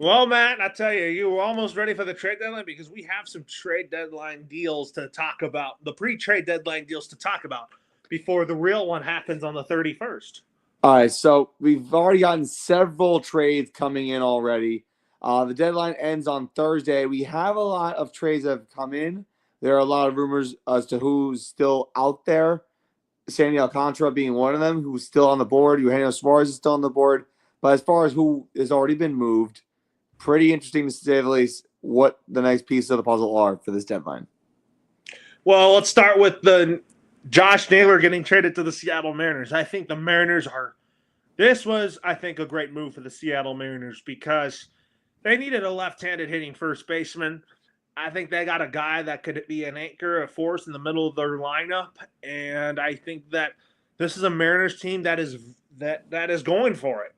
Well, Matt, I tell you, you were almost ready for the trade deadline because we have some trade deadline deals to talk about, the pre-trade deadline deals to talk about before the real one happens on the 31st. All right, so we've already gotten several trades coming in already. The deadline ends on Thursday. We have a lot of trades that have come in. There are a lot of rumors as to who's still out there. Sandy Alcantara being one of them, who's still on the board. Eugenio Suarez is still on the board. But as far as who has already been moved, pretty interesting to say the least what the next pieces of the puzzle are for this deadline. Well, let's start with the Josh Naylor getting traded to the Seattle Mariners. I think the Mariners are – this was, I think, a great move for the Seattle Mariners because they needed a left-handed hitting first baseman. I think they got a guy that could be an anchor, a force in the middle of their lineup, and I think that this is a Mariners team that is going for it.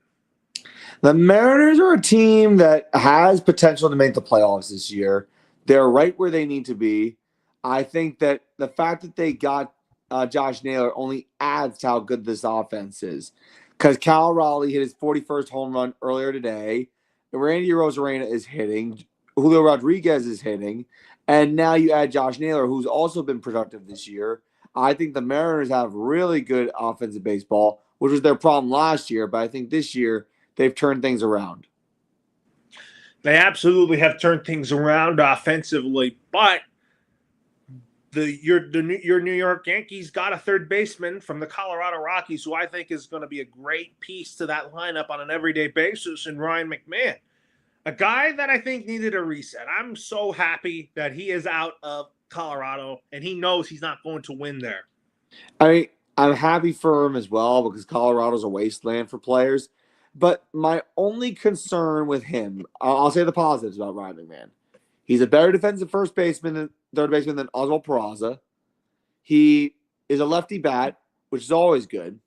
The Mariners are a team that has potential to make the playoffs this year. They're right where they need to be. I think that the fact that they got Josh Naylor only adds to how good this offense is. Because Cal Raleigh hit his 41st home run earlier today. Randy Arozarena is hitting. Julio Rodriguez is hitting. And now you add Josh Naylor, who's also been productive this year. I think the Mariners have really good offensive baseball, which was their problem last year. But I think this year they've turned things around. They absolutely have turned things around offensively, but your New York Yankees got a third baseman from the Colorado Rockies, who I think is going to be a great piece to that lineup on an everyday basis, in Ryan McMahon, a guy that I think needed a reset. I'm so happy that he is out of Colorado, and he knows he's not going to win there. I'm happy for him as well because Colorado's a wasteland for players. But my only concern with him, I'll say the positives about Ryan McMahon. He's a better defensive third baseman than Oswald Peraza. He is a lefty bat, which is always good.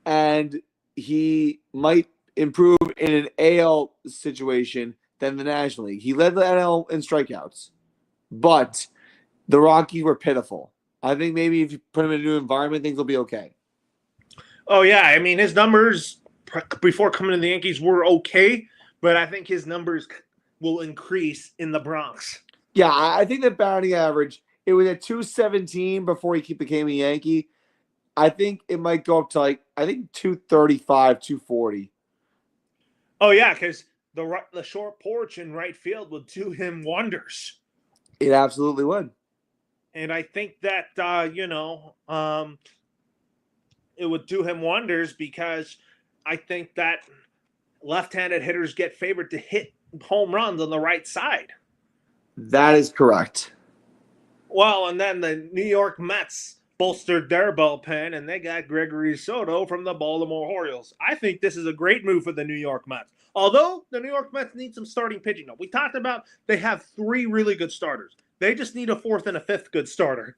And he might improve in an AL situation than the National League. He led the NL in strikeouts, but the Rockies were pitiful. I think maybe if you put him in a new environment, things will be okay. Oh, yeah. I mean, his numbers before coming to the Yankees were okay, but I think his numbers will increase in the Bronx. Yeah, I think the batting average, it was at 217 before he became a Yankee. I think it might go up to 235, 240. Oh, yeah, because the short porch in right field would do him wonders. It absolutely would. And I think that, it would do him wonders because I think that left-handed hitters get favored to hit home runs on the right side. That is correct. Well, and then the New York Mets bolstered their bullpen, and they got Gregory Soto from the Baltimore Orioles. I think this is a great move for the New York Mets. Although the New York Mets need some starting pitching. Now, we talked about they have 3 really good starters. They just need a 4th and a 5th good starter.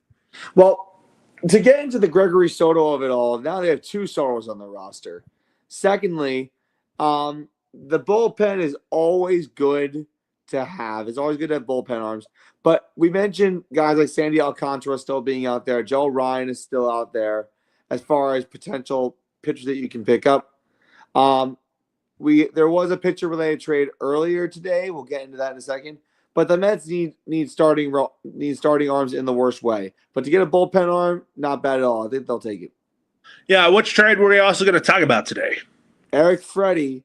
Well, to get into the Gregory Soto of it all, now they have 2 Sotos on the roster. Secondly, the bullpen is always good to have. It's always good to have bullpen arms. But we mentioned guys like Sandy Alcantara still being out there. Joe Ryan is still out there as far as potential pitchers that you can pick up. There was a pitcher-related trade earlier today. We'll get into that in a second. But the Mets need starting arms in the worst way. But to get a bullpen arm, not bad at all. I think they'll take it. Yeah, which trade were we also going to talk about today? Eric Freddie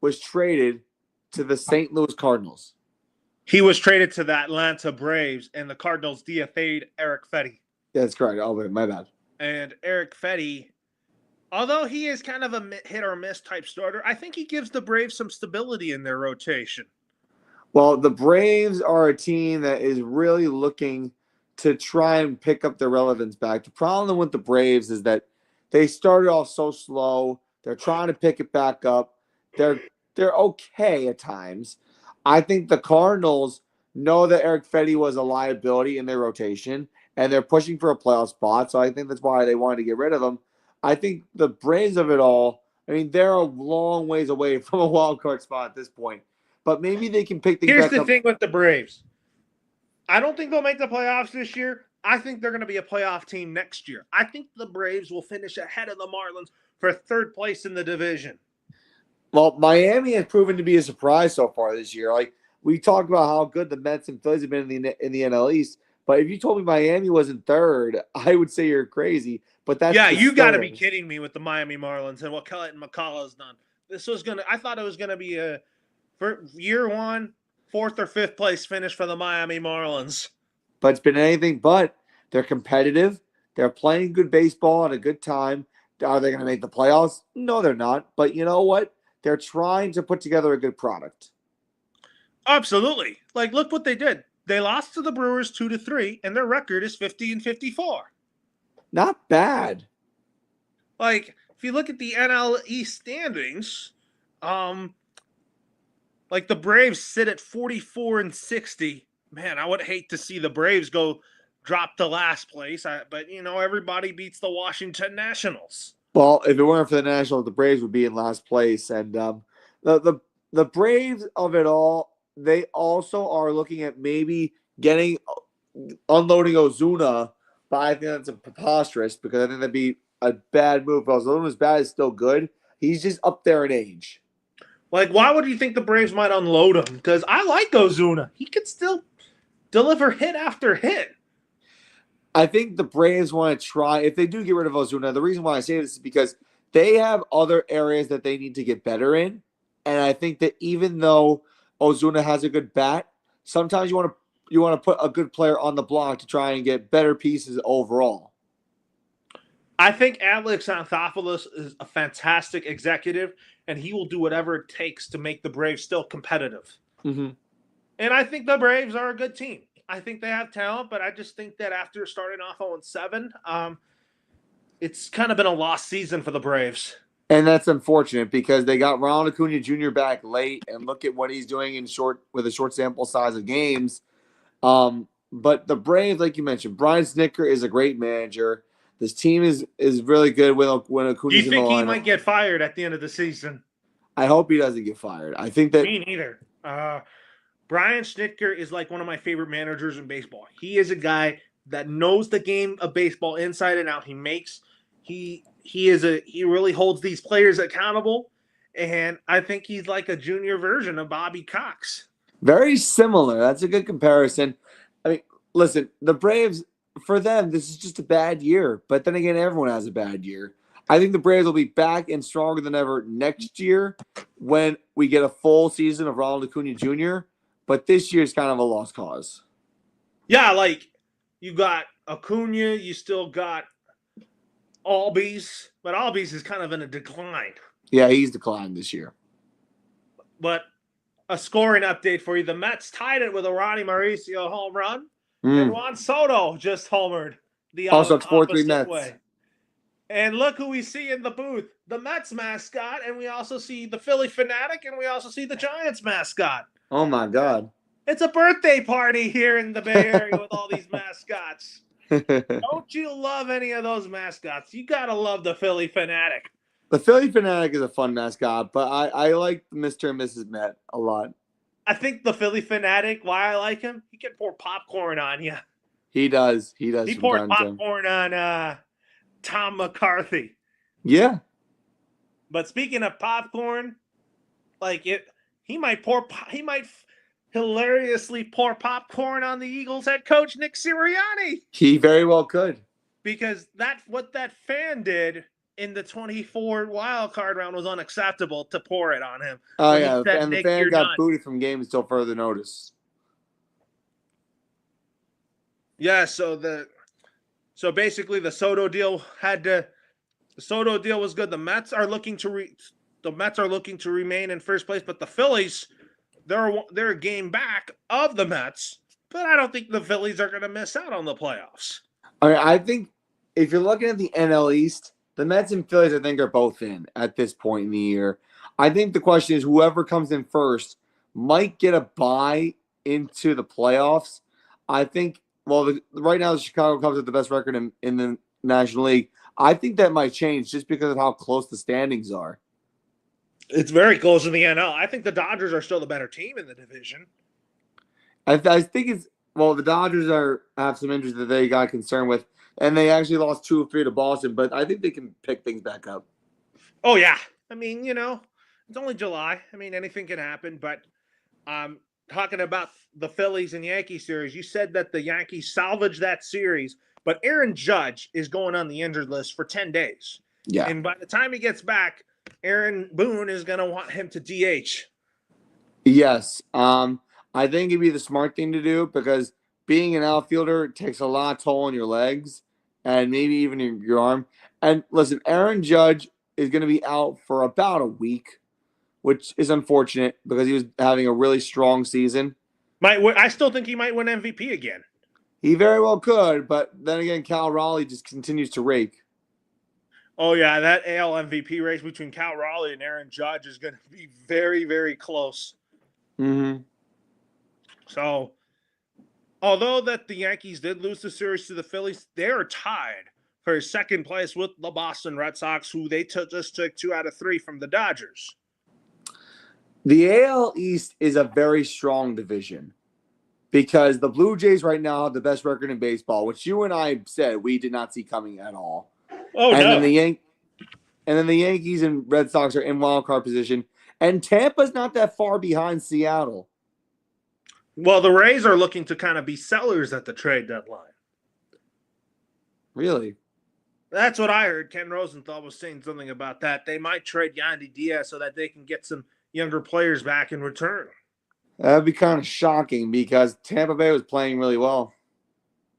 was traded to the St. Louis Cardinals. He was traded to the Atlanta Braves, and the Cardinals DFA'd Eric Fetty. Yeah, that's correct. Oh, my bad. And Eric Fetty, although he is kind of a hit-or-miss type starter, I think he gives the Braves some stability in their rotation. Well, the Braves are a team that is really looking to try and pick up their relevance back. The problem with the Braves is that they started off so slow. They're trying to pick it back up. They're okay at times. I think the Cardinals know that Eric Fetty was a liability in their rotation, and they're pushing for a playoff spot, so I think that's why they wanted to get rid of him. I think the Braves of it all, I mean, they're a long ways away from a wild card spot at this point. But maybe they can pick things back up. Here's the thing with the Braves. I don't think they'll make the playoffs this year. I think they're going to be a playoff team next year. I think the Braves will finish ahead of the Marlins for 3rd place in the division. Well, Miami has proven to be a surprise so far this year. Like we talked about how good the Mets and Phillies have been in the NL East, but if you told me Miami was in third, I would say you're crazy. But that's Yeah, just you got to be starting. kidding me with the Miami Marlins and what Clayton McCullough has done. I thought it was gonna be a for year one, fourth or fifth place finish for the Miami Marlins. But it's been anything but. They're competitive. They're playing good baseball at a good time. Are they going to make the playoffs? No, they're not. But you know what? They're trying to put together a good product. Absolutely. Like, look what they did. They lost to the Brewers 2-3, and their record is 50-54. Not bad. Like, if you look at the NL East standings, um, like the Braves sit at 44-60. Man, I would hate to see the Braves go drop to last place. But everybody beats the Washington Nationals. Well, if it weren't for the Nationals, the Braves would be in last place. And the, the the Braves of it all, they also are looking at maybe getting unloading Ozuna, but I think that's preposterous because I think that'd be a bad move. Ozuna's bat is still good. He's just up there in age. Like, why would you think the Braves might unload him? Because I like Ozuna. He can still deliver hit after hit. I think the Braves want to try, if they do get rid of Ozuna, the reason why I say this is because they have other areas that they need to get better in. And I think that even though Ozuna has a good bat, sometimes you want to put a good player on the block to try and get better pieces overall. I think Alex Anthopoulos is a fantastic executive, and he will do whatever it takes to make the Braves still competitive. Mm-hmm. And I think the Braves are a good team. I think they have talent, but I just think that after starting off 0-7, it's kind of been a lost season for the Braves. And that's unfortunate because they got Ronald Acuna Jr. back late, and look at what he's doing with a short sample size of games. But the Braves, like you mentioned, Brian Snitker is a great manager. This team is really good when Do you Acuna's in the think he lineup. might get fired at the end of the season? I hope he doesn't get fired. I think that Me neither. Brian Snitker is like one of my favorite managers in baseball. He is a guy that knows the game of baseball inside and out. He really holds these players accountable, and I think he's like a junior version of Bobby Cox. very similar. That's a good comparison. I mean, listen, the Braves, for them, this is just a bad year. But then again, everyone has a bad year. I think the Braves will be back and stronger than ever next year when we get a full season of Ronald Acuna Jr. But this year is kind of a lost cause. Yeah, like you got Acuna, you still got Albies, but Albies is kind of in a decline. Yeah, he's declined this year. But a scoring update for you: the Mets tied it with a Ronnie Mauricio home run, and Juan Soto just homered the Also, it's 4-3 opposite Mets. way. And look who we see in the booth: the Mets mascot, and we also see the Philly fanatic, and we also see the Giants mascot. Oh my God! It's a birthday party here in the Bay Area with all these mascots. Don't you love any of those mascots? You gotta love the Philly fanatic. The Philly Fanatic is a fun mascot, but I like Mr. and Mrs. Met a lot. I think the Philly fanatic, why I like him, he can pour popcorn on you. He does. He does. He from poured time to time. popcorn on Tom McCarthy. Yeah. But speaking of popcorn, he might hilariously pour popcorn on the Eagles head coach Nick Sirianni, He very well could. because what that fan did in the 24 wild card round was unacceptable, to pour it on him. Oh When he yeah, said, and the "Nick, fan you're got done." booted from games until further notice. Yeah, so basically the Soto deal was good. The Mets are looking to remain in first place, but the Phillies, they're a game back of the Mets, but I don't think the Phillies are going to miss out on the playoffs. I think if you're looking at the NL East, the Mets and Phillies, I think, are both in at this point in the year. I think the question is whoever comes in first might get a bye into the playoffs. I think, right now the Chicago Cubs have the best record in the National League. I think that might change just because of how close the standings are. It's very close in the NL. I think the Dodgers are still the better team in the division. I think the Dodgers have some injuries that they got concerned with, and they actually lost 2 or 3 to Boston, but I think they can pick things back up. Oh, yeah. I mean, It's only July. I mean, anything can happen. But talking about the Phillies and Yankees series, you said that the Yankees salvaged that series, but Aaron Judge is going on the injured list for 10 days. Yeah. And by the time he gets back, Aaron Boone is going to want him to DH. Yes. I think it'd be the smart thing to do because being an outfielder takes a lot of toll on your legs and maybe even your arm. And listen, Aaron Judge is going to be out for about a week, which is unfortunate because he was having a really strong season. I still think he might win MVP again. He very well could, but then again, Cal Raleigh just continues to rake. Oh, yeah, that AL MVP race between Cal Raleigh and Aaron Judge is going to be very, very close. Mm-hmm. So, although that the Yankees did lose the series to the Phillies, they are tied for second place with the Boston Red Sox, who they just took 2 out of 3 from the Dodgers. The AL East is a very strong division because the Blue Jays right now have the best record in baseball, which you and I said we did not see coming at all. Oh, and no. Then the Yankees and Red Sox are in wild card position, and Tampa's not that far behind Seattle. Well, the Rays are looking to kind of be sellers at the trade deadline. Really? That's what I heard. Ken Rosenthal was saying something about that. They might trade Yandy Diaz so that they can get some younger players back in return. That would be kind of shocking because Tampa Bay was playing really well.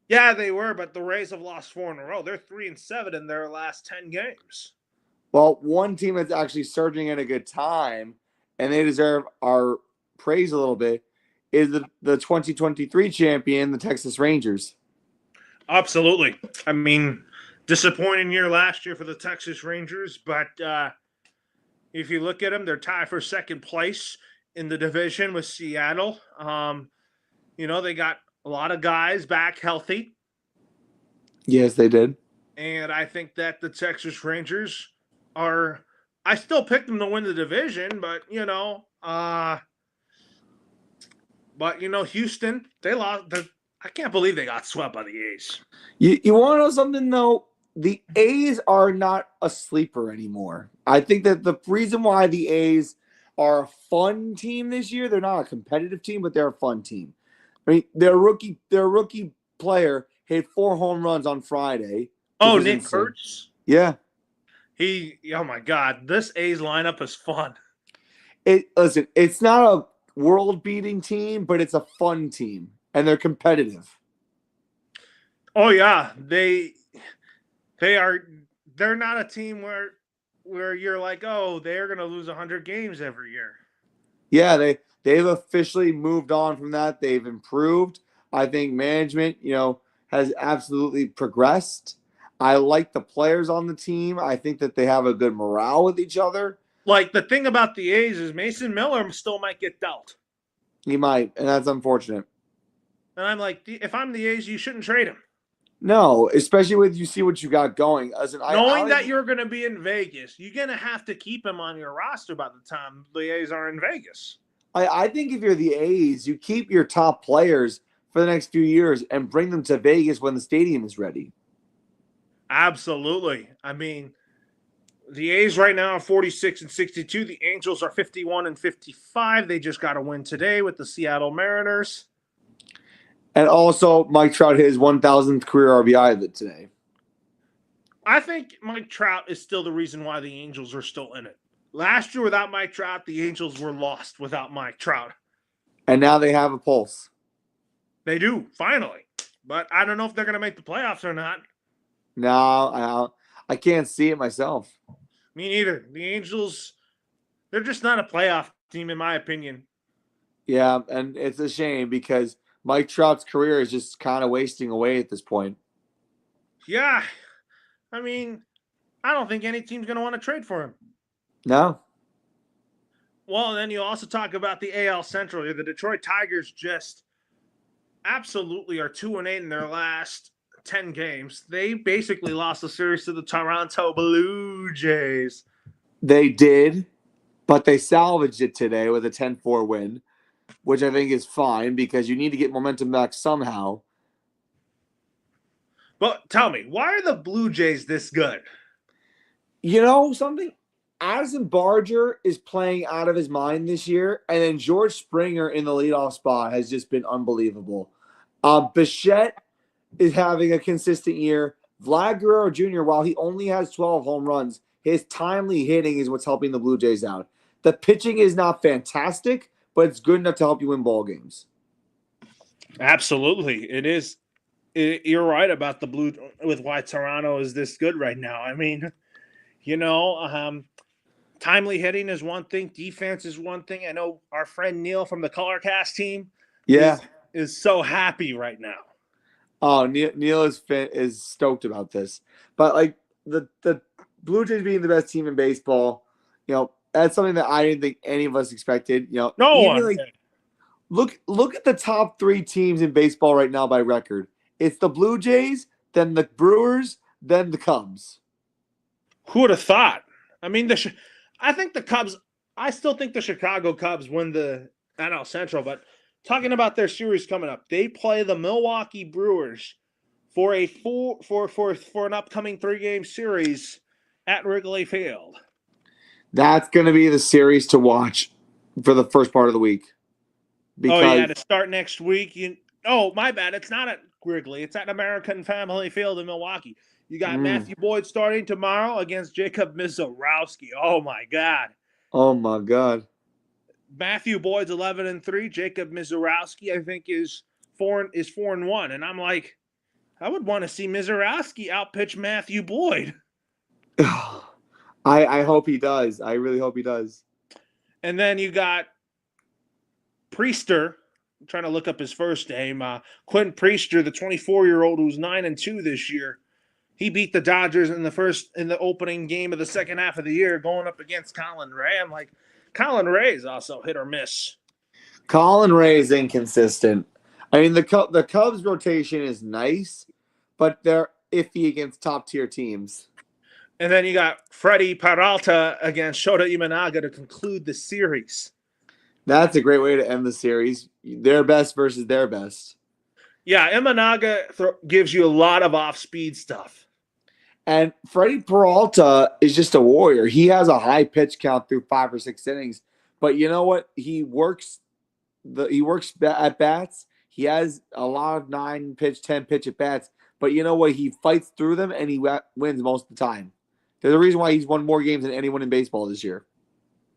Yeah, they were, but the Rays have lost 4 in a row. They're 3-7 in their last 10 games. Well, one team that's actually surging at a good time, and they deserve our praise a little bit, is the 2023 champion, the Texas Rangers. Absolutely. I mean, disappointing year last year for the Texas Rangers, but if you look at them, they're tied for second place in the division with Seattle. They got a lot of guys back healthy. Yes, they did. And I think that the Texas Rangers I still picked them to win the division, but Houston, they lost. I can't believe they got swept by the A's. You want to know something, though? The A's are not a sleeper anymore. I think that the reason why the A's are a fun team this year, they're not a competitive team, but they're a fun team. I mean, their rookie player hit 4 home runs on Friday. Oh, Nick Kurtz? Yeah. Oh my God, this A's lineup is fun. Listen, it's not a world-beating team, but it's a fun team, and they're competitive. Oh yeah, they're not a team where you're like, oh, they're gonna lose 100 games every year. Yeah, they've officially moved on from that. They've improved. I think management, has absolutely progressed. I like the players on the team. I think that they have a good morale with each other. Like, the thing about the A's is Mason Miller still might get dealt. He might, and that's unfortunate. And I'm like, if I'm the A's, you shouldn't trade him. No, especially with you see what you got going. Knowing that you're going to be in Vegas, you're going to have to keep him on your roster by the time the A's are in Vegas. I think if you're the A's, you keep your top players for the next few years and bring them to Vegas when the stadium is ready. Absolutely. I mean, the A's right now are 46-62. The Angels are 51-55. They just got a win today with the Seattle Mariners. And also, Mike Trout hit his 1,000th career RBI today. I think Mike Trout is still the reason why the Angels are still in it. Last year, without Mike Trout, the Angels were lost without Mike Trout. And now they have a pulse. They do, finally. But I don't know if they're going to make the playoffs or not. No, I can't see it myself. Me neither. The Angels, they're just not a playoff team, in my opinion. Yeah, and it's a shame because Mike Trout's career is just kind of wasting away at this point. Yeah. I mean, I don't think any team's going to want to trade for him. No. Well, then you also talk about the AL Central. The Detroit Tigers just absolutely are 2-8 in their last 10 games. They basically lost the series to the Toronto Blue Jays. They did, but they salvaged it today with a 10-4 win, which I think is fine because you need to get momentum back somehow. But tell me, why are the Blue Jays this good? You know something? Addison Barger is playing out of his mind this year, and then George Springer in the leadoff spot has just been unbelievable. Bichette is having a consistent year. Vlad Guerrero Jr., while he only has 12 home runs, his timely hitting is what's helping the Blue Jays out. The pitching is not fantastic, but it's good enough to help you win ball games. Absolutely. It is. You're right about the Blue with why Toronto is this good right now. I mean, timely hitting is one thing. Defense is one thing. I know our friend Neil from the ColorCast team is so happy right now. Oh, Neil is stoked about this. But like the Blue Jays being the best team in baseball, that's something that I didn't think any of us expected. No one. Like, look at the top 3 teams in baseball right now by record. It's the Blue Jays, then the Brewers, then the Cubs. Who would have thought? I mean, I think the Cubs. I still think the Chicago Cubs win the NL Central. But talking about their series coming up, they play the Milwaukee Brewers for an upcoming 3-game series at Wrigley Field. That's going to be the series to watch for the first part of the week. To start next week. My bad. It's not at Wrigley. It's at American Family Field in Milwaukee. You got Matthew Boyd starting tomorrow against Jacob Misiorowski. Oh my God. Matthew Boyd's 11-3. Jacob Misiorowski, I think, is 4-1. And I'm like, I would want to see Misiorowski outpitch Matthew Boyd. I hope he does. I really hope he does. And then you got Priester. I'm trying to look up his first name. Quentin Priester, the 24-year-old who's 9-2 this year. He beat the Dodgers in the opening game of the second half of the year, going up against Colin Ray. I'm like, Colin Ray is also hit or miss. Colin Ray is inconsistent. I mean, the Cubs rotation is nice, but they're iffy against top-tier teams. And then you got Freddie Peralta against Shota Imanaga to conclude the series. That's a great way to end the series. Their best versus their best. Yeah, Imanaga gives you a lot of off-speed stuff. And Freddie Peralta is just a warrior. He has a high pitch count through 5 or 6 innings. But you know what? He works at bats. He has a lot of 9-pitch, 10-pitch at bats. But you know what? He fights through them and he wins most of the time. There's a reason why he's won more games than anyone in baseball this year.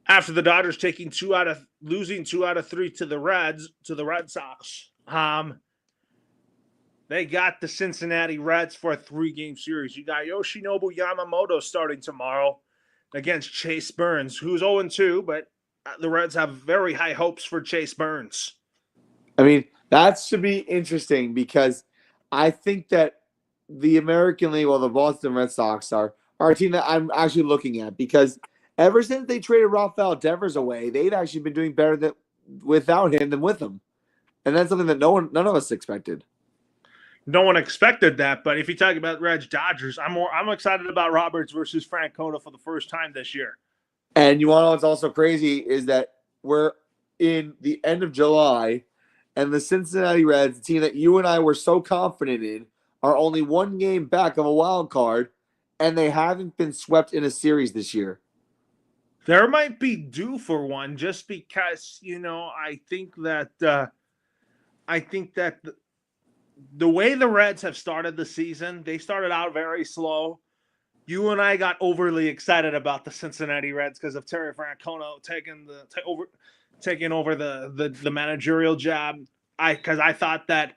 After the Dodgers losing 2 out of 3 to the Red Sox, they got the Cincinnati Reds for a 3-game series. You got Yoshinobu Yamamoto starting tomorrow against Chase Burns, who's 0-2, but the Reds have very high hopes for Chase Burns. I mean, that should be interesting because I think that the American League, the Boston Red Sox are a team that I'm actually looking at because ever since they traded Rafael Devers away, they've actually been doing better without him than with him. And that's something that none of us expected. No one expected that, but if you talk about Reds Dodgers, I'm excited about Roberts versus Francona for the first time this year. And you want to know what's also crazy is that we're in the end of July, and the Cincinnati Reds, the team that you and I were so confident in, are only 1 game back of a wild card, and they haven't been swept in a series this year. There might be due for one just because, I think that the way the Reds have started the season, they started out very slow. You and I got overly excited about the Cincinnati Reds because of Terry Francona taking over the managerial job. Because I thought that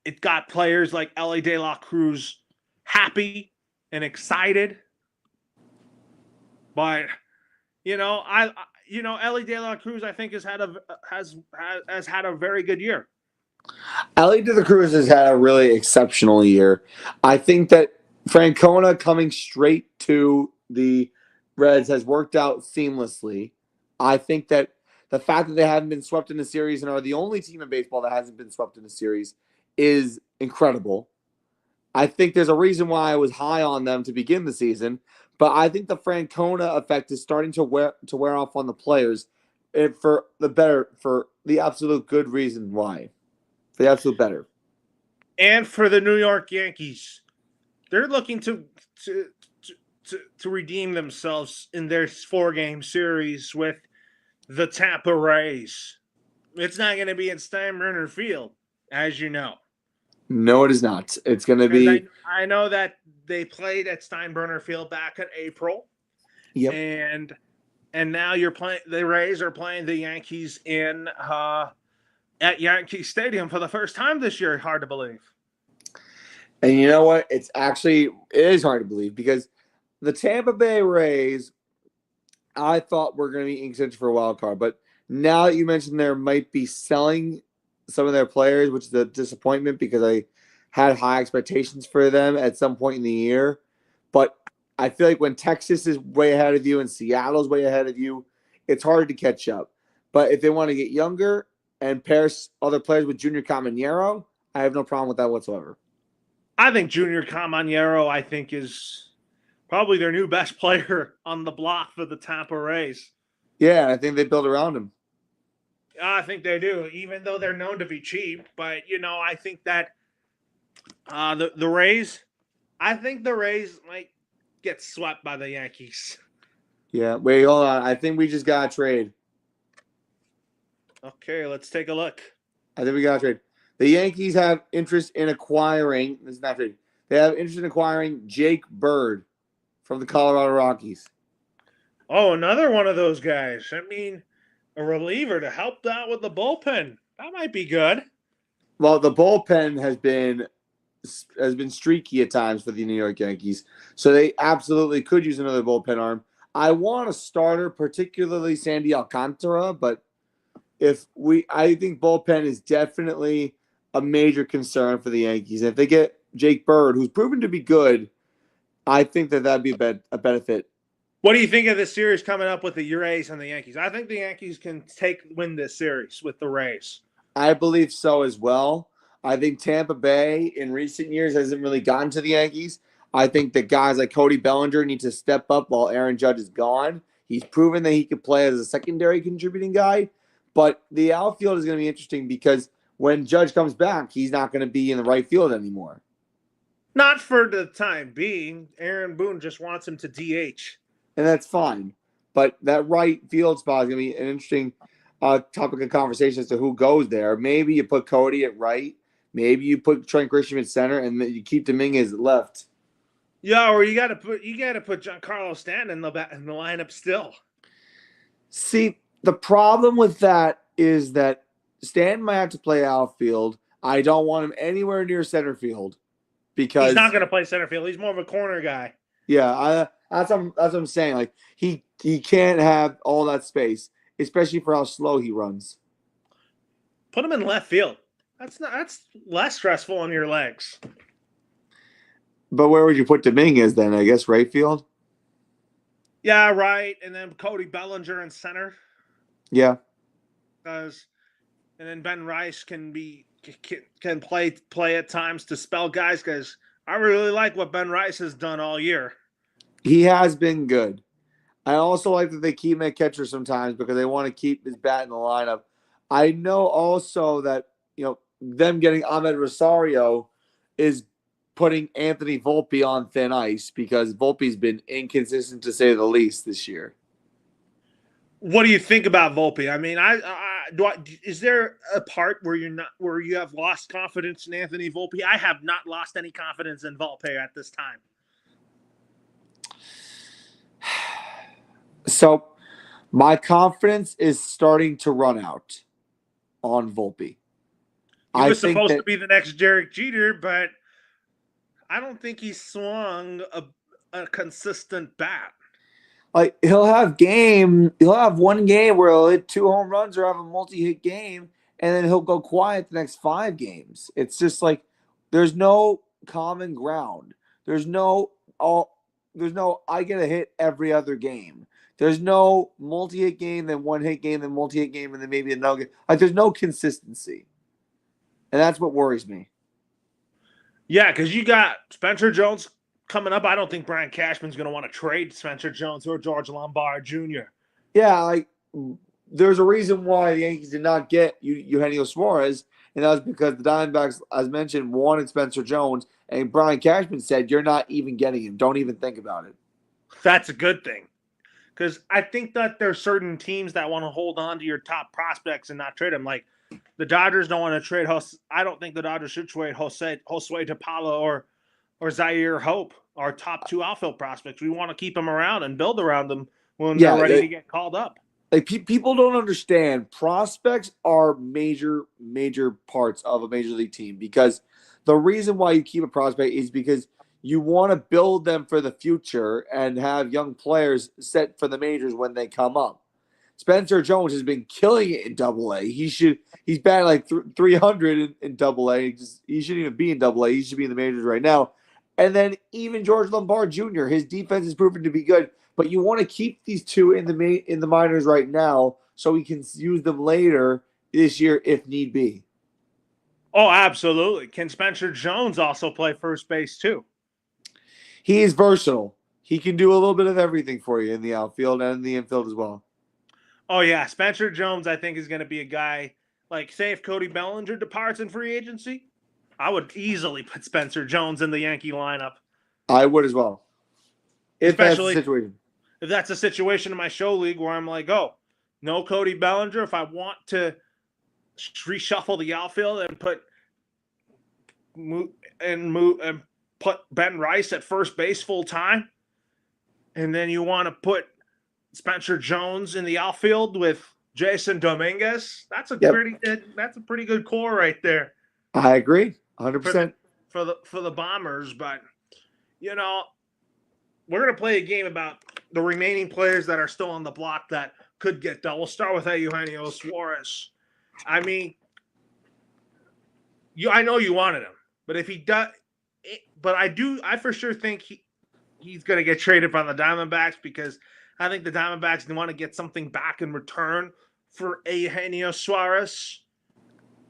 it got players like Elly De La Cruz happy and excited. But Elly De La Cruz, I think, has had a very good year. Elly De La Cruz has had a really exceptional year. I think that Francona coming straight to the Reds has worked out seamlessly. I think that the fact that they haven't been swept in a series and are the only team in baseball that hasn't been swept in a series is incredible. I think there's a reason why I was high on them to begin the season, but I think the Francona effect is starting to wear off on the players for the absolute good reason why. For the absolute better. And for the New York Yankees, they're looking to to redeem themselves in their 4-game series with the Tampa Rays. It's not going to be at Steinbrenner Field, as you know. No, it is not. It's going to Because be. I know that they played at Steinbrenner Field back in April. Yep. And now the Rays are playing the Yankees at Yankee Stadium for the first time this year. Hard to believe. And you know what? It is hard to believe because the Tampa Bay Rays, I thought were going to be in contention for a wild card. But now that you mentioned there might be selling some of their players, which is a disappointment because I had high expectations for them at some point in the year. But I feel like when Texas is way ahead of you and Seattle's way ahead of you, it's hard to catch up. But if they want to get younger and pair other players with Junior Caminero, I have no problem with that whatsoever. I think Junior Caminero, is probably their new best player on the block for the Tampa Rays. Yeah, I think they build around him. I think they do, even though they're known to be cheap. But, I think that the Rays, might get swept by the Yankees. Yeah, wait, hold on. I think we just got a trade. Okay, let's take a look. I think we got a trade. The Yankees have interest in acquiring. This is not trade. They have interest in acquiring Jake Bird from the Colorado Rockies. Oh, another one of those guys. A reliever to help out with the bullpen. That might be good. Well, the bullpen has been streaky at times for the New York Yankees, so they absolutely could use another bullpen arm. I want a starter, particularly Sandy Alcantara, but I think bullpen is definitely a major concern for the Yankees. And if they get Jake Bird, who's proven to be good, I think that'd be a benefit. What do you think of this series coming up with the Rays and the Yankees? I think the Yankees can win this series with the Rays. I believe so as well. I think Tampa Bay in recent years hasn't really gotten to the Yankees. I think that guys like Cody Bellinger need to step up while Aaron Judge is gone. He's proven that he can play as a secondary contributing guy. But the outfield is going to be interesting because when Judge comes back, he's not going to be in the right field anymore. Not for the time being. Aaron Boone just wants him to DH. And that's fine. But that right field spot is going to be an interesting topic of conversation as to who goes there. Maybe you put Cody at right. Maybe you put Trent Grisham at center, and you keep Dominguez at left. Yeah, or you got to put Giancarlo Stanton in the lineup still. See, the problem with that is that Stanton might have to play outfield. I don't want him anywhere near center field because he's not going to play center field. He's more of a corner guy. Yeah, that's what I'm saying. Like he can't have all that space, especially for how slow he runs. Put him in left field. That's less stressful on your legs. But where would you put Dominguez then? I guess right field. Yeah, right. And then Cody Bellinger in center. Yeah. And then Ben Rice can play at times to spell guys because I really like what Ben Rice has done all year. He has been good. I also like that they keep him at catcher sometimes because they want to keep his bat in the lineup. I know also that them getting Ahmed Rosario is putting Anthony Volpe on thin ice because Volpe's been inconsistent to say the least this year. What do you think about Volpe? Is there a part where you have lost confidence in Anthony Volpe? I have not lost any confidence in Volpe at this time. So, my confidence is starting to run out on Volpe. He was supposed to be the next Derek Jeter, but I don't think he swung a consistent bat. Like he'll have one game where he'll hit 2 home runs or have a multi-hit game, and then he'll go quiet the next 5 games. It's just like there's no common ground. There's no I get a hit every other game. There's no multi-hit game, then 1-hit game, then multi-hit game, and then maybe another game. Like there's no consistency. And that's what worries me. Yeah, because you got Spencer Jones coming up. I don't think Brian Cashman's going to want to trade Spencer Jones or George Lombard Jr. Yeah, like there's a reason why the Yankees did not get Eugenio Suarez, and that was because the Diamondbacks, as mentioned, wanted Spencer Jones, and Brian Cashman said, "You're not even getting him. Don't even think about it." That's a good thing. Because I think that there's certain teams that want to hold on to your top prospects and not trade them. Like the Dodgers don't want to trade I don't think the Dodgers should trade Josue Tapala or Zaire Hope, our top two outfield prospects. We want to keep them around and build around them when they're ready to get called up. Like people don't understand, prospects are major parts of a major league team, because the reason why you keep a prospect is because you want to build them for the future and have young players set for the majors when they come up. Spencer Jones has been killing it in Double A. He's batting like 300 in Double A. He shouldn't even be in Double A. He should be in the majors right now. And then even George Lombard Jr., his defense has proven to be good. But you want to keep these two in the minors right now so we can use them later this year if need be. Oh, absolutely. Can Spencer Jones also play first base too? He is versatile. He can do a little bit of everything for you in the outfield and in the infield as well. Oh, yeah. Spencer Jones, I think, is going to be a guy, like, say if Cody Bellinger departs in free agency, I would easily put Spencer Jones in the Yankee lineup. I would as well. Especially if that's a situation in my show league where I'm like, oh, no Cody Bellinger. If I want to reshuffle the outfield and put Ben Rice at first base full time, and then you want to put Spencer Jones in the outfield with Jason Dominguez, that's a pretty good core right there. I agree, 100% for the Bombers. But you know, we're gonna play a game about the remaining players that are still on the block that could get done. We'll start with Eugenio Suarez. I mean, I know you wanted him, but if he does, but I for sure think he's going to get traded from the Diamondbacks, because I think the Diamondbacks want to get something back in return for Eugenio Suarez.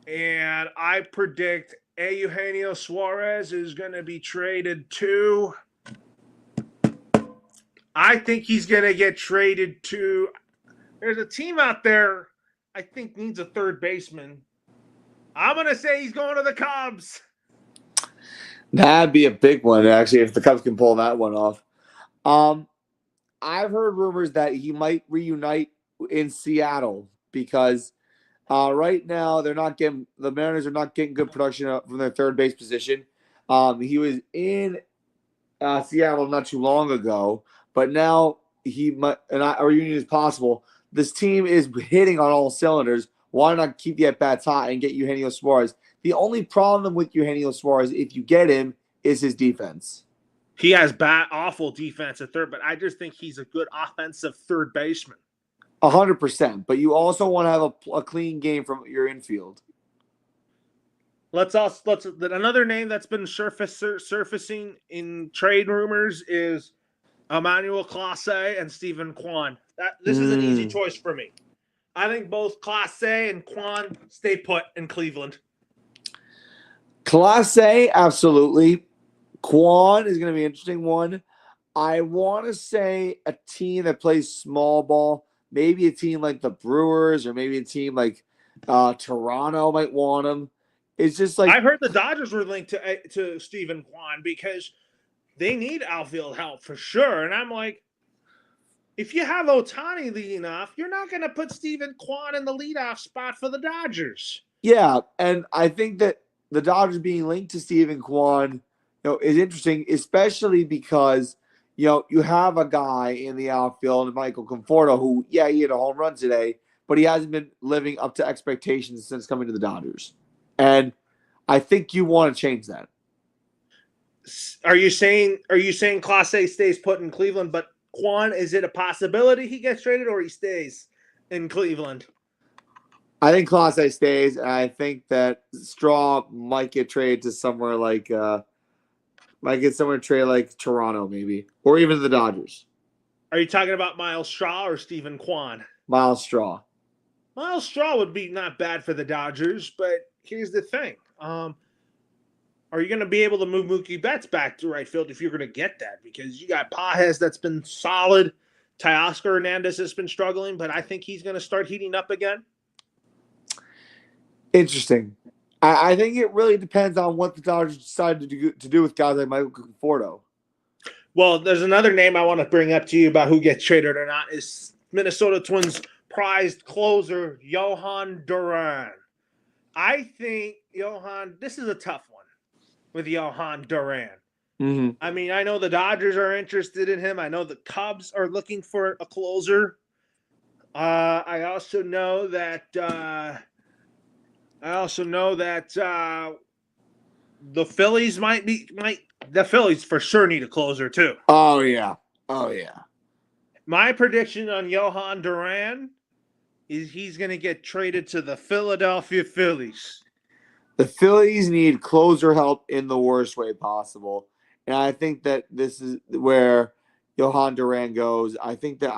And I predict Eugenio Suarez is going to be traded to. I think he's going to get traded to. There's a team out there I think needs a third baseman. I'm going to say he's going to the Cubs. That'd be a big one, actually, if the Cubs can pull that one off. I've heard rumors that he might reunite in Seattle, because right now the Mariners are not getting good production from their third base position. He was in Seattle not too long ago, but now a reunion is possible. This team is hitting on all cylinders. Why not keep the at-bats hot and get Eugenio Suarez? The only problem with Eugenio Suarez, if you get him, is his defense. He has awful defense at third, but I just think he's a good offensive third baseman. 100%. But you also want to have a clean game from your infield. Another name that's been surfacing in trade rumors is Emmanuel Clase and Steven Kwan. This is an easy choice for me. I think both Clase and Kwan stay put in Cleveland. Clase, absolutely. Kwan is going to be an interesting one. I want to say a team that plays small ball, maybe a team like the Brewers, or maybe a team like Toronto might want him. It's just like, I've heard the Dodgers were linked to Steven Kwan because they need outfield help for sure. And I'm like, if you have Ohtani leading off, you're not going to put Steven Kwan in the leadoff spot for the Dodgers. Yeah, and I think that the Dodgers being linked to Steven Kwan, is interesting, especially because, you have a guy in the outfield, Michael Conforto, who, he had a home run today, but he hasn't been living up to expectations since coming to the Dodgers. And I think you want to change that. Are you saying Clase stays put in Cleveland, but Kwan, is it a possibility he gets traded or he stays in Cleveland? I think Clase stays, and I think that Straw might get traded to somewhere like Toronto, maybe, or even the Dodgers. Are you talking about Miles Straw or Steven Kwan? Miles Straw. Miles Straw would be not bad for the Dodgers, but here's the thing. Are you going to be able to move Mookie Betts back to right field if you're going to get that? Because you got Pages that's been solid. Teoscar Hernandez has been struggling, but I think he's going to start heating up again. Interesting. I think it really depends on what the Dodgers decide to do with guys like Michael Conforto. Well, there's another name I want to bring up to you about who gets traded or not is Minnesota Twins prized closer Johan Duran. I think this is a tough one with Johan Duran. Mm-hmm. I mean, I know the Dodgers are interested in him. I know the Cubs are looking for a closer. I also know that the Phillies the Phillies for sure need a closer too. Oh yeah. My prediction on Johan Duran is he's going to get traded to the Philadelphia Phillies. The Phillies need closer help in the worst way possible. And I think that this is where Johan Duran goes. I think that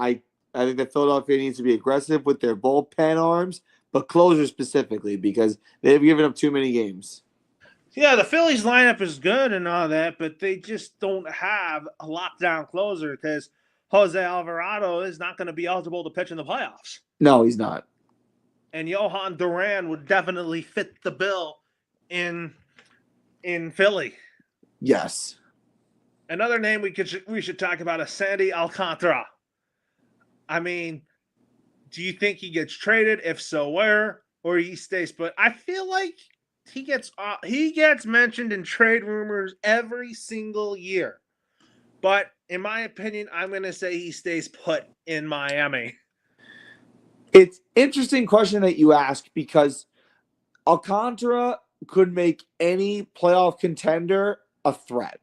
Philadelphia needs to be aggressive with their bullpen arms, but closer specifically because they've given up too many games. Yeah, the Phillies lineup is good and all that, but they just don't have a lockdown closer because Jose Alvarado is not going to be eligible to pitch in the playoffs. No, he's not. And Johan Duran would definitely fit the bill in Philly. Yes. Another name we should talk about is Sandy Alcantara. I mean, do you think he gets traded? If so, where? Or he stays? But I feel like he gets mentioned in trade rumors every single year. But in my opinion, I'm going to say he stays put in Miami. It's interesting question that you ask because Alcantara could make any playoff contender a threat.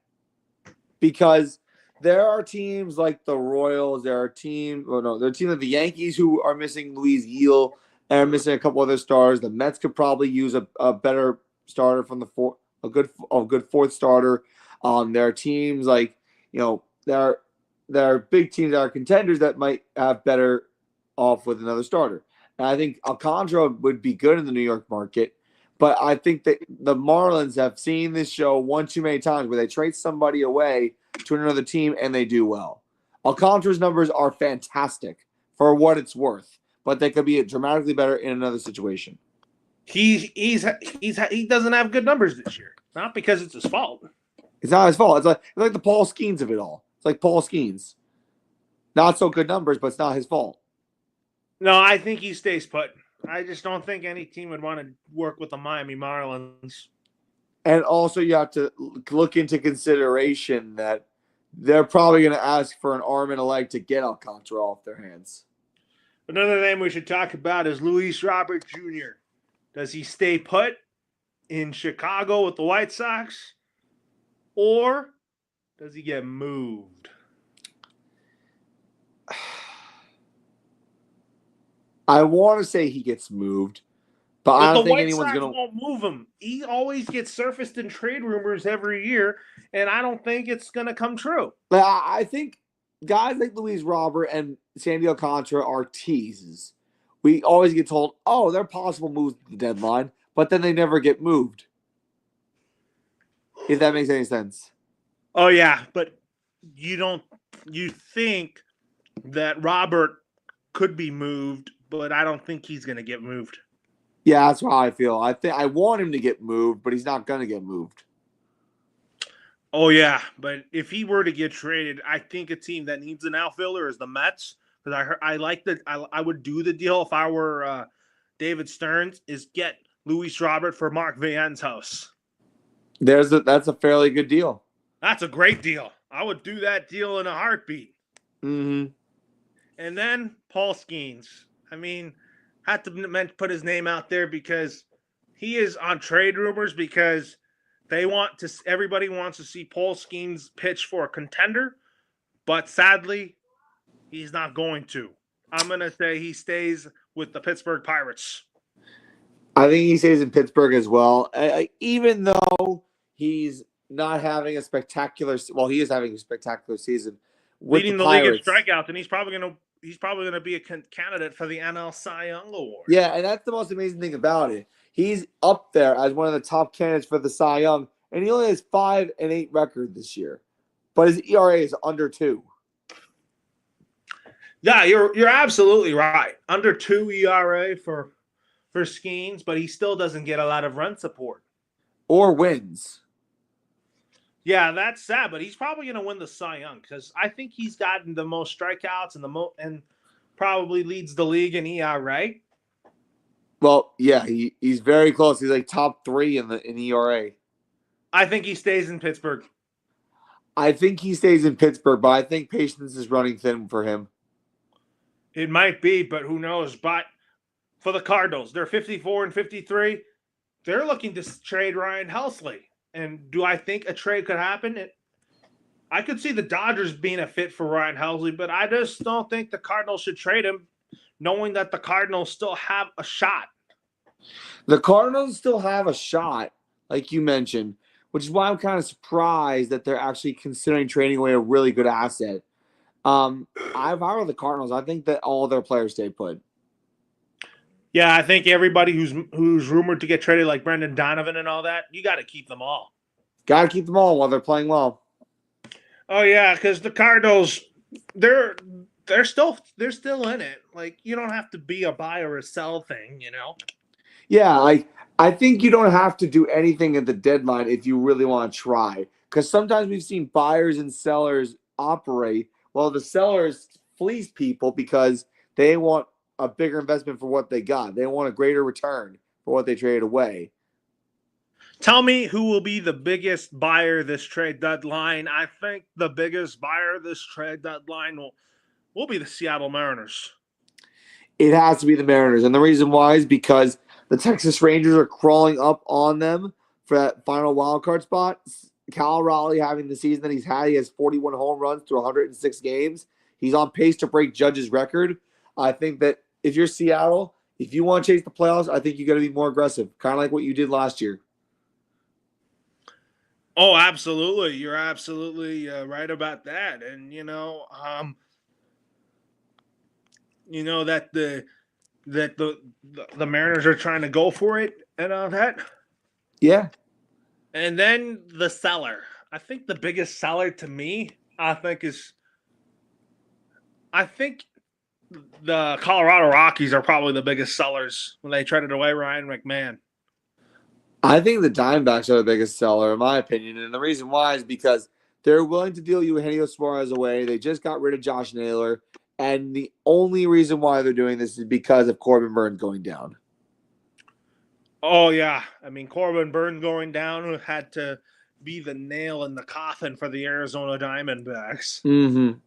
Because there are teams like the Royals, there are teams like the Yankees who are missing Luis Gil and are missing a couple other stars. The Mets could probably use a better starter from a good fourth starter. There are teams like, there are big teams that are contenders that might have better off with another starter. And I think Alcantara would be good in the New York market. But I think that the Marlins have seen this show one too many times where they trade somebody away to another team and they do well. Alcantara's numbers are fantastic for what it's worth, but they could be dramatically better in another situation. He doesn't have good numbers this year, not because it's his fault. It's not his fault. It's like the Paul Skeens of it all. It's like Paul Skeens. Not so good numbers, but it's not his fault. No, I think he stays put. I just don't think any team would want to work with the Miami Marlins. And also, you have to look into consideration that they're probably going to ask for an arm and a leg to get Alcantara off their hands. Another name we should talk about is Luis Robert Jr. Does he stay put in Chicago with the White Sox? Or does he get moved? I want to say he gets moved, but I don't think anyone's going to won't move him. He always gets surfaced in trade rumors every year, and I don't think it's going to come true. I think guys like Luis Robert and Sandy Alcantara are teases. We always get told, oh, they're possible moves at the deadline, but then they never get moved. If that makes any sense. Oh, yeah, but you think that Robert could be moved, but I don't think he's going to get moved. Yeah, that's how I feel. I want him to get moved, but he's not going to get moved. Oh, yeah, but if he were to get traded, I think a team that needs an outfielder is the Mets. Because I would do the deal if I were David Stearns, is get Luis Robert for Mark Vientos. That's a fairly good deal. That's a great deal. I would do that deal in a heartbeat. Mm-hmm. And then Paul Skeens. I mean, had to put his name out there because he is on trade rumors because everybody wants to see Paul Skeens pitch for a contender, but sadly, he's not going to. I'm going to say he stays with the Pittsburgh Pirates. I think he stays in Pittsburgh as well. Even though he's not having a spectacular – well, he is having a spectacular season with leading the league in strikeouts, and he's probably going to be a candidate for the NL Cy Young Award. Yeah, and that's the most amazing thing about it. He's up there as one of the top candidates for the Cy Young, and he only has 5-8 record this year. But his ERA is under 2. Yeah, you're absolutely right. Under 2 ERA for Skeens, but he still doesn't get a lot of run support. Or wins. Yeah, that's sad, but he's probably going to win the Cy Young because I think he's gotten the most strikeouts and probably leads the league in ER, right? Well, yeah, he's very close. He's like top 3 in ERA. I think he stays in Pittsburgh. I think he stays in Pittsburgh, but I think patience is running thin for him. It might be, but who knows? But for the Cardinals, they're 54-53. They're looking to trade Ryan Helsley. And do I think a trade could happen? I could see the Dodgers being a fit for Ryan Helsley, but I just don't think the Cardinals should trade him, knowing that the Cardinals still have a shot. The Cardinals still have a shot, like you mentioned, which is why I'm kind of surprised that they're actually considering trading away a really good asset. If I were the Cardinals, I think that all their players stay put. Yeah, I think everybody who's rumored to get traded, like Brendan Donovan and all that, you got to keep them all. Got to keep them all while they're playing well. Oh yeah, because the Cardinals, they're still in it. Like you don't have to be a buy or a sell thing, you know. Yeah, I think you don't have to do anything at the deadline if you really want to try. Because sometimes we've seen buyers and sellers operate while the sellers fleece people because they want a bigger investment for what they got. They want a greater return for what they traded away. Tell me who will be the biggest buyer this trade deadline. I think the biggest buyer this trade deadline will be the Seattle Mariners. It has to be the Mariners. And the reason why is because the Texas Rangers are crawling up on them for that final wild card spot. Cal Raleigh having the season that he's had, he has 41 home runs through 106 games. He's on pace to break Judge's record. I think that if you're Seattle, if you want to chase the playoffs, I think you got to be more aggressive, kind of like what you did last year. Oh, absolutely. You're absolutely right about that. And that the Mariners are trying to go for it and all that. Yeah. And then the seller. I think the biggest seller to me, I think the Colorado Rockies are probably the biggest sellers when they traded away Ryan McMahon. I think the Diamondbacks are the biggest seller, in my opinion. And the reason why is because they're willing to deal Eugenio Suarez away. They just got rid of Josh Naylor. And the only reason why they're doing this is because of Corbin Burnes going down. Oh, yeah. I mean, Corbin Burnes going down had to be the nail in the coffin for the Arizona Diamondbacks. Mm-hmm.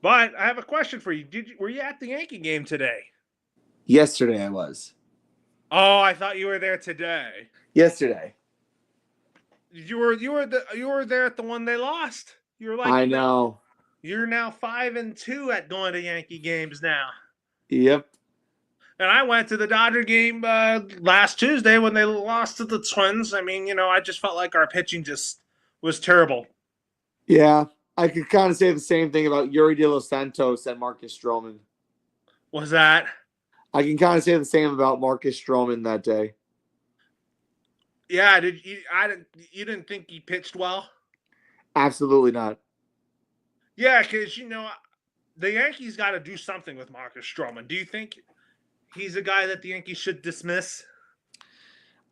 But I have a question for you. Were you at the Yankee game today? Yesterday I was. Oh, I thought you were there today. Yesterday. You were there at the one they lost. You're like I know. You're now 5-2 at going to Yankee games now. Yep. And I went to the Dodger game last Tuesday when they lost to the Twins. I mean, I just felt like our pitching just was terrible. Yeah, I could kind of say the same thing about Yuri De Los Santos and Marcus Stroman. Was that? I can kind of say the same about Marcus Stroman that day. Yeah, you didn't think he pitched well? Absolutely not. Yeah, because the Yankees got to do something with Marcus Stroman. Do you think he's a guy that the Yankees should dismiss?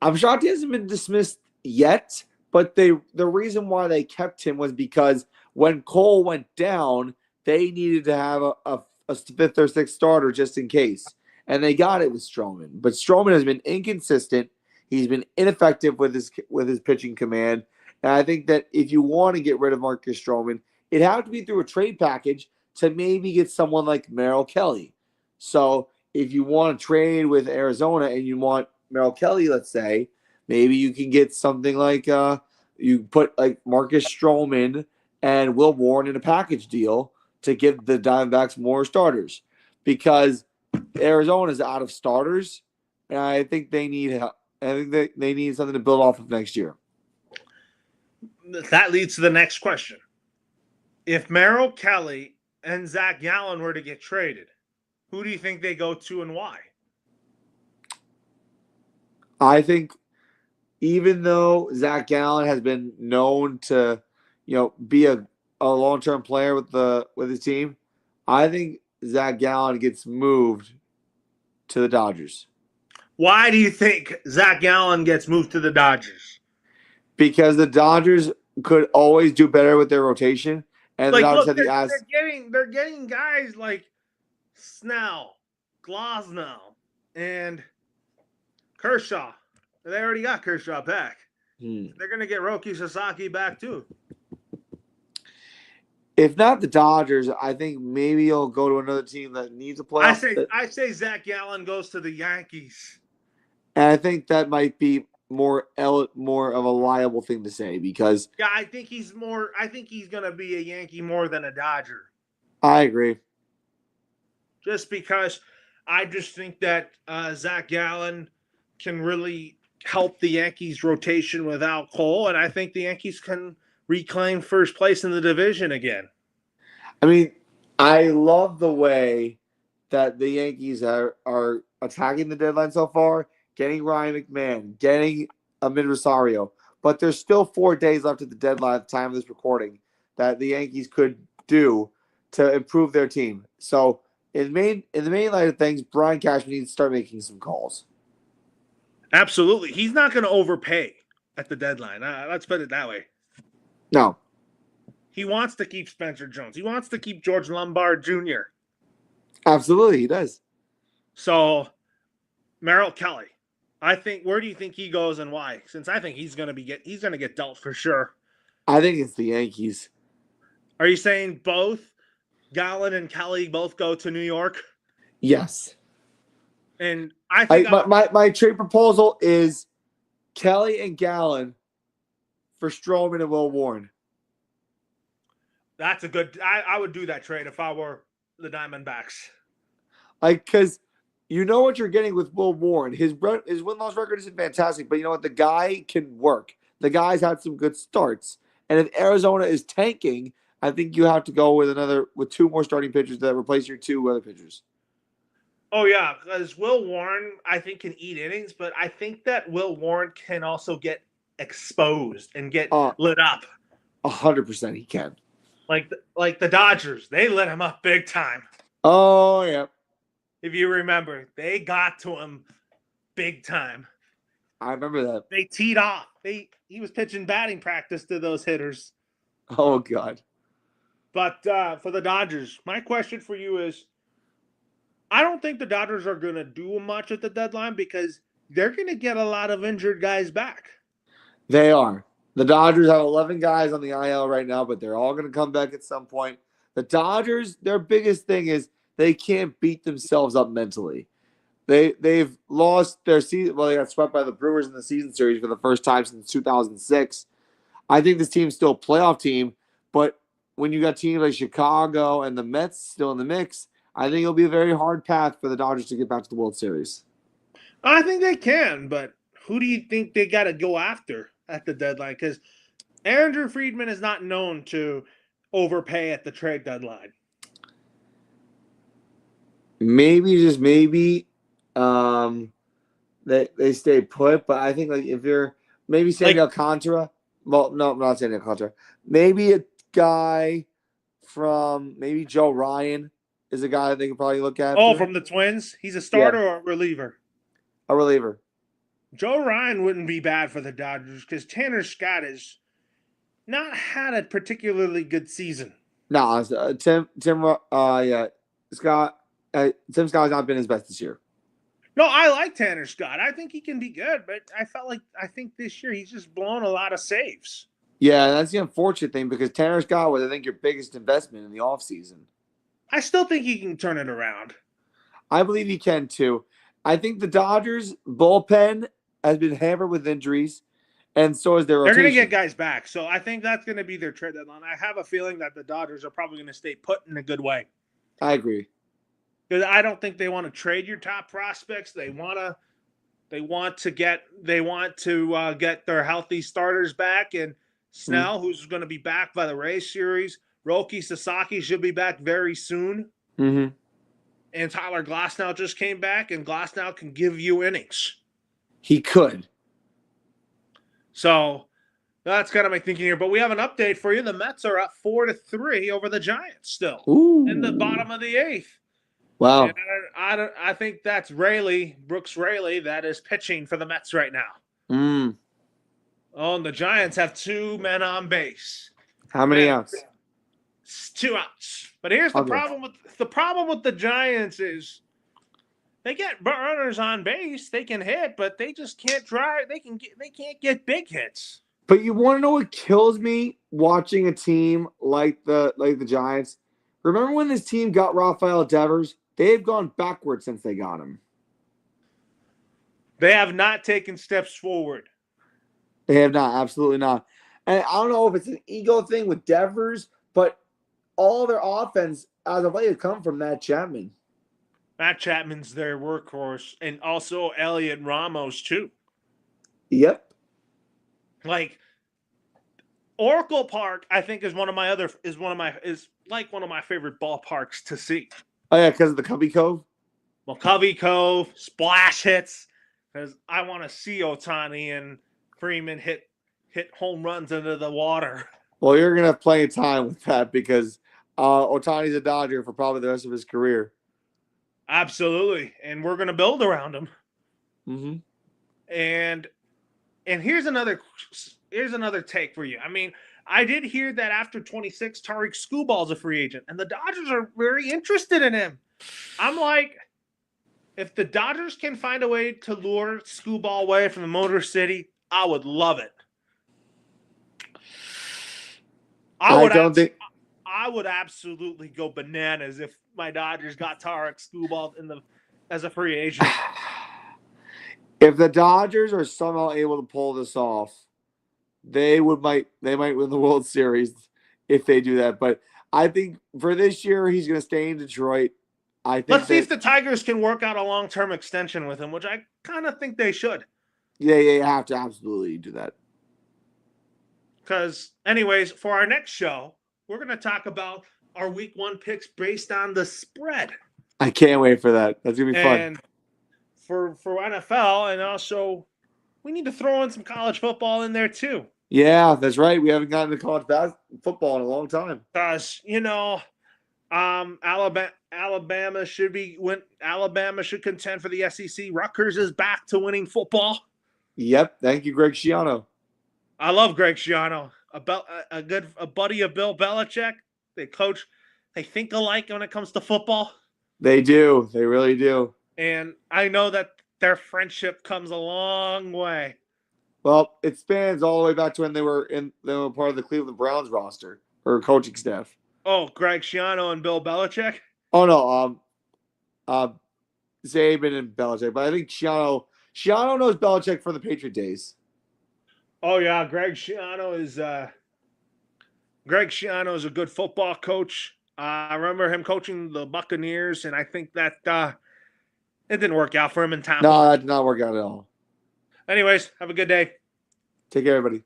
I'm shocked he hasn't been dismissed yet, but the reason why they kept him was because when Cole went down, they needed to have a fifth or sixth starter just in case. And they got it with Stroman. But Stroman has been inconsistent. He's been ineffective with his pitching command. And I think that if you want to get rid of Marcus Stroman, it'd have to be through a trade package to maybe get someone like Merrill Kelly. So if you want to trade with Arizona and you want Merrill Kelly, let's say, maybe you can get something like you put like Marcus Stroman and Will Warren in a package deal to give the Diamondbacks more starters because Arizona is out of starters, and I think they need help. I think they need something to build off of next year. That leads to the next question. If Merrill Kelly and Zach Gallen were to get traded, who do you think they go to and why? I think even though Zach Gallen has been known to, be a long-term player with his team, I think Zach Gallen gets moved to the Dodgers. Why do you think Zach Gallen gets moved to the Dodgers? Because the Dodgers could always do better with their rotation, and the Like, Dodgers look, had the ass. they're getting guys like Snell, Glasnow, and Kershaw. They already got Kershaw back. They're gonna get Roki Sasaki back too. If not the Dodgers, I think maybe he'll go to another team that needs a playoff. I say Zach Gallen goes to the Yankees. And I think that might be more of a liable thing to say because Yeah, I think he's gonna be a Yankee more than a Dodger. I agree. Just because I just think that Zach Gallen can really help the Yankees rotation without Cole, and I think the Yankees can reclaim first place in the division again. I mean, I love the way that the Yankees are attacking the deadline so far, getting Ryan McMahon, getting Amid Rosario, but there's still 4 days left at the deadline at the time of this recording that the Yankees could do to improve their team. So in the main light of things, Brian Cashman needs to start making some calls. Absolutely. He's not going to overpay at the deadline. Let's put it that way. No. He wants to keep Spencer Jones. He wants to keep George Lombard Jr. Absolutely, he does. So, Merrill Kelly, I think, where do you think he goes and why? Since I think he's going to get dealt for sure. I think it's the Yankees. Are you saying both Gallen and Kelly both go to New York? Yes. And I think my trade proposal is Kelly and Gallen for Stroman and Will Warren. That's a good. I would do that trade if I were the Diamondbacks. Because you know what you're getting with Will Warren. His win-loss record isn't fantastic, but you know what? The guy can work. The guy's had some good starts. And if Arizona is tanking, I think you have to go with 2 more starting pitchers that replace your 2 other pitchers. Oh, yeah, because Will Warren, I think, can eat innings, but I think that Will Warren can also get exposed and get lit up. 100% he can. Like the Dodgers, they lit him up big time. Oh, yeah. If you remember, they got to him big time. I remember that. They teed off. He was pitching batting practice to those hitters. Oh, God. But for the Dodgers, my question for you is, I don't think the Dodgers are going to do much at the deadline because they're going to get a lot of injured guys back. They are. The Dodgers have 11 guys on the IL right now, but they're all going to come back at some point. The Dodgers, their biggest thing is they can't beat themselves up mentally. They've lost their season. Well, they got swept by the Brewers in the season series for the first time since 2006. I think this team's still a playoff team, but when you got teams like Chicago and the Mets still in the mix, I think it'll be a very hard path for the Dodgers to get back to the World Series. I think they can, but who do you think they got to go after at the deadline? Because Andrew Friedman is not known to overpay at the trade deadline. Maybe, just maybe, they stay put. But I think like if you're maybe Sandy Alcantara, well, no, not Sandy Alcantara. Maybe a guy from maybe Joe Ryan is a guy that they can probably look at. Oh, from the Twins? He's a starter or a reliever? A reliever. Joe Ryan wouldn't be bad for the Dodgers because Tanner Scott has not had a particularly good season. No, Tim Scott has not been his best this year. No, I like Tanner Scott. I think he can be good, but I think this year he's just blown a lot of saves. Yeah, that's the unfortunate thing because Tanner Scott was, I think, your biggest investment in the offseason. I still think he can turn it around. I believe he can, too. I think the Dodgers' bullpen has been hammered with injuries, and so is their rotation. They're going to get guys back, so I think that's going to be their trade deadline. I have a feeling that the Dodgers are probably going to stay put in a good way. I agree. Because I don't think they want to trade your top prospects. They want to get their healthy starters back, and Snell, who's going to be back by the Rays series. Roki Sasaki should be back very soon. Mm-hmm. And Tyler Glasnow just came back, and Glasnow can give you innings. He could. So that's kind of my thinking here. But we have an update for you. The Mets are up 4-3 over the Giants still. Ooh. In the bottom of the 8th. Wow. And I think that's Brooks Raley, that is pitching for the Mets right now. Oh, and the Giants have 2 men on base. How many outs? It's 2 outs. But here's the problem with the Giants is they get runners on base, they can hit, but they just can't drive. They can't get big hits. But you want to know what kills me watching a team like the Giants? Remember when this team got Rafael Devers? They've gone backwards since they got him. They have not taken steps forward. They have not, absolutely not. And I don't know if it's an ego thing with Devers, but all their offense as of late has come from Matt Chapman. Matt Chapman's their workhorse, and also Elliot Ramos too. Yep. Like Oracle Park, I think is one of my favorite ballparks to see. Oh yeah, because of the Cubby Cove. Well, Covey Cove, splash hits, because I want to see Ohtani and Freeman hit home runs into the water. Well, you're gonna have plenty of time with that because Ohtani's a Dodger for probably the rest of his career. Absolutely, and we're gonna build around him. Mm-hmm. And here's another take for you. I mean, I did hear that after 26, Tariq Skubal's a free agent, and the Dodgers are very interested in him. I'm like, if the Dodgers can find a way to lure Skubal away from the Motor City, I would love it. I would absolutely go bananas if my Dodgers got Tariq Skubal as a free agent. If the Dodgers are somehow able to pull this off, they might win the World Series if they do that. But I think for this year, he's going to stay in Detroit. Let's see if the Tigers can work out a long-term extension with him, which I kind of think they should. Yeah, you have to absolutely do that. Because, anyways, for our next show, we're going to talk about our Week 1 picks based on the spread. I can't wait for that. That's going to be fun. And for NFL, and also we need to throw in some college football in there too. Yeah, that's right. We haven't gotten to college football in a long time. Because, Alabama should contend for the SEC. Rutgers is back to winning football. Yep. Thank you, Greg Schiano. I love Greg Schiano, a buddy of Bill Belichick. They think alike when it comes to football. They do. They really do. And I know that their friendship comes a long way. Well, it spans all the way back to when they were part of the Cleveland Browns roster or coaching staff. Oh, Greg Schiano and Bill Belichick? Oh no, Saban and Belichick. But I think Schiano knows Belichick from the Patriot days. Oh yeah, Greg Schiano is a good football coach. I remember him coaching the Buccaneers, and I think that it didn't work out for him in Tampa. No, that did not work out at all. Anyways, have a good day. Take care, everybody.